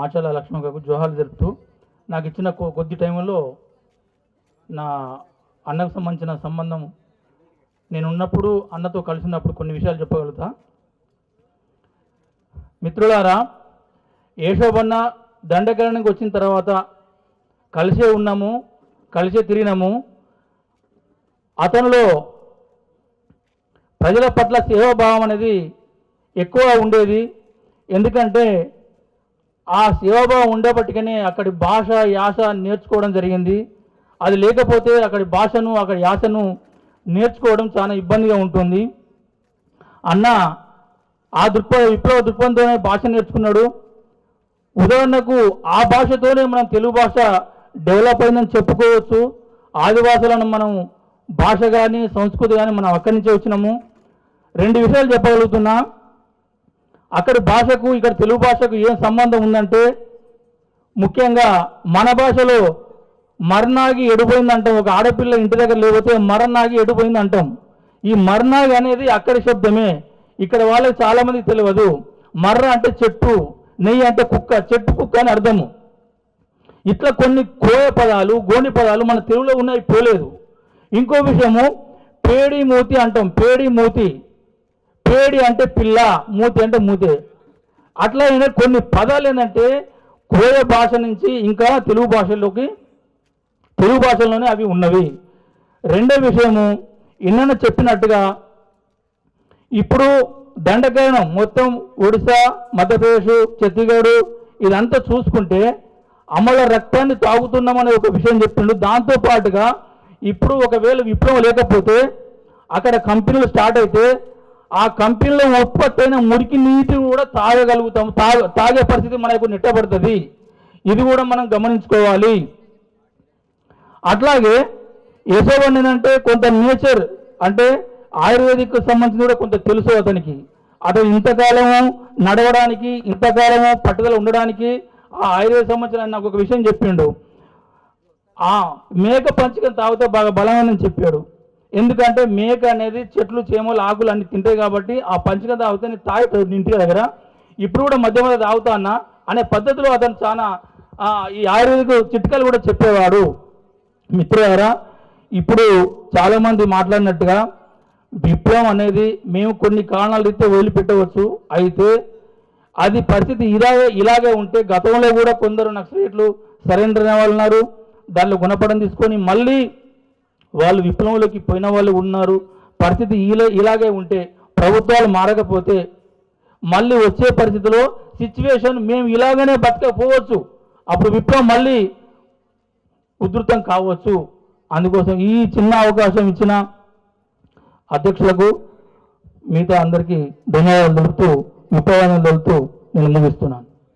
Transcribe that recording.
మాచల లక్ష్మణకు జోహాలు జరుపుతూ నాకు ఇచ్చిన కొద్ది టైంలో నా అన్నకు సంబంధించిన సంబంధం నేను ఉన్నప్పుడు అన్నతో కలిసినప్పుడు కొన్ని విషయాలు చెప్పగలుగుతా. మిత్రులారా, ఏషోబన్న దండకరణకి వచ్చిన తర్వాత కలిసే ఉన్నాము, కలిసే తిరిగినాము. అతనిలో ప్రజల పట్ల సేవాభావం అనేది ఎక్కువ ఉండేది. ఎందుకంటే ఆ సేవాభావం ఉండేపటికనే అక్కడి భాష యాస నేర్చుకోవడం జరిగింది. అది లేకపోతే అక్కడి భాషను అక్కడి యాసను నేర్చుకోవడం చాలా ఇబ్బందిగా ఉంటుంది. అన్న ఆ విప్లవ దృక్పథంతోనే భాష నేర్చుకున్నాడు. ఉదాహరణకు ఆ భాషతోనే మనం తెలుగు భాష డెవలప్ అయిందని చెప్పుకోవచ్చు. ఆదివాసులను మనం భాష కానీ సంస్కృతి కానీ మనం అక్కడి నుంచే వచ్చినాము. రెండు విషయాలు చెప్పగలుగుతున్నా. అక్కడి భాషకు ఇక్కడ తెలుగు భాషకు ఏం సంబంధం ఉందంటే, ముఖ్యంగా మన భాషలో మర్నాగి ఎడిపోయింది అంటాం. ఒక ఆడపిల్ల ఇంటి దగ్గర లేకపోతే మరనాగి ఎడిపోయింది అంటాం. ఈ మర్నాగి అనేది అక్కడి శబ్దమే, ఇక్కడ వాళ్ళకి చాలామందికి తెలియదు. మర్ర అంటే చెట్టు, నెయ్యి అంటే కుక్క, చెట్టు కుక్క అని అర్థము. ఇట్లా కొన్ని కోయ పదాలు గోని పదాలు మన తెలుగులో ఉన్నాయి, పోలేదు. ఇంకో విషయము, పేడి మూతి అంటాం. పేడి మూతి, పేడి అంటే పిల్ల, మూతి అంటే మూతే. అట్లా కొన్ని పదాలు ఏంటంటే కోయ భాష నుంచి ఇంకా తెలుగు భాషల్లోనే అవి ఉన్నవి. రెండో విషయము, ఇన్న చెప్పినట్టుగా ఇప్పుడు దండకారణం మొత్తం ఒడిశా, మధ్యప్రదేశ్, ఛత్తీస్గఢ్ ఇదంతా చూసుకుంటే అమల రక్తాన్ని తాగుతున్నామనే ఒక విషయం చెప్పిండు. దాంతోపాటుగా ఇప్పుడు ఒకవేళ విప్లవం లేకపోతే అక్కడ కంపెనీలు స్టార్ట్ అయితే ఆ కంపెనీలో ఉత్పత్తి అయిన మురికి నీటిని కూడా తాగగలుగుతాం, తాగే పరిస్థితి మనకు నెట్టబడుతుంది. ఇది కూడా మనం గమనించుకోవాలి. అట్లాగే యశోబన్ ఏంటంటే కొంత నేచర్ అంటే ఆయుర్వేదిక్ సంబంధించి కూడా కొంత తెలుసు అతనికి. అతను ఇంతకాలము నడవడానికి, ఇంతకాలము పట్టుదల ఉండడానికి ఆ ఆయుర్వేద సంబంధించిన నాకు ఒక విషయం చెప్పిండు. ఆ మేక పంచకం తాగితే బాగా బలమైనని చెప్పాడు. ఎందుకంటే మేక అనేది చెట్లు, చేమలు, ఆకులు అన్ని తింటాయి కాబట్టి ఆ పంచకం తాగితే నేను తాగుతాడు ఇంటి దగ్గర. ఇప్పుడు కూడా మధ్య మధ్య తాగుతా అన్న అనే పద్ధతిలో అతను చాలా ఈ ఆయుర్వేదిక చిట్కాలు కూడా చెప్పేవాడు. మిత్రులారా, ఇప్పుడు చాలామంది మాట్లాడినట్టుగా విప్లవం అనేది మేము కొన్ని కారణాల రీత్యా వదిలిపెట్టవచ్చు. అయితే అది పరిస్థితి ఇలాగే ఉంటే గతంలో కూడా కొందరు నక్సలైట్లు సరెండర్ అయిన వాళ్ళు ఉన్నారు. దానిలో గుణపడం తీసుకొని మళ్ళీ వాళ్ళు విప్లవంలోకి పోయిన వాళ్ళు ఉన్నారు. పరిస్థితి ఇలాగే ఉంటే, ప్రభుత్వాలు మారకపోతే మళ్ళీ వచ్చే పరిస్థితిలో సిచ్యువేషన్ మేము ఇలాగనే బతకపోవచ్చు. అప్పుడు విప్లవం మళ్ళీ ఉధృతం కావచ్చు. అందుకోసం ఈ చిన్న అవకాశం ఇచ్చిన అధ్యక్షులకు మిగతా అందరికీ ధన్యవాదాలు తెలుపుతూ, విప్లవాన్ని తెలుపుతూ నేను ముగిస్తున్నాను.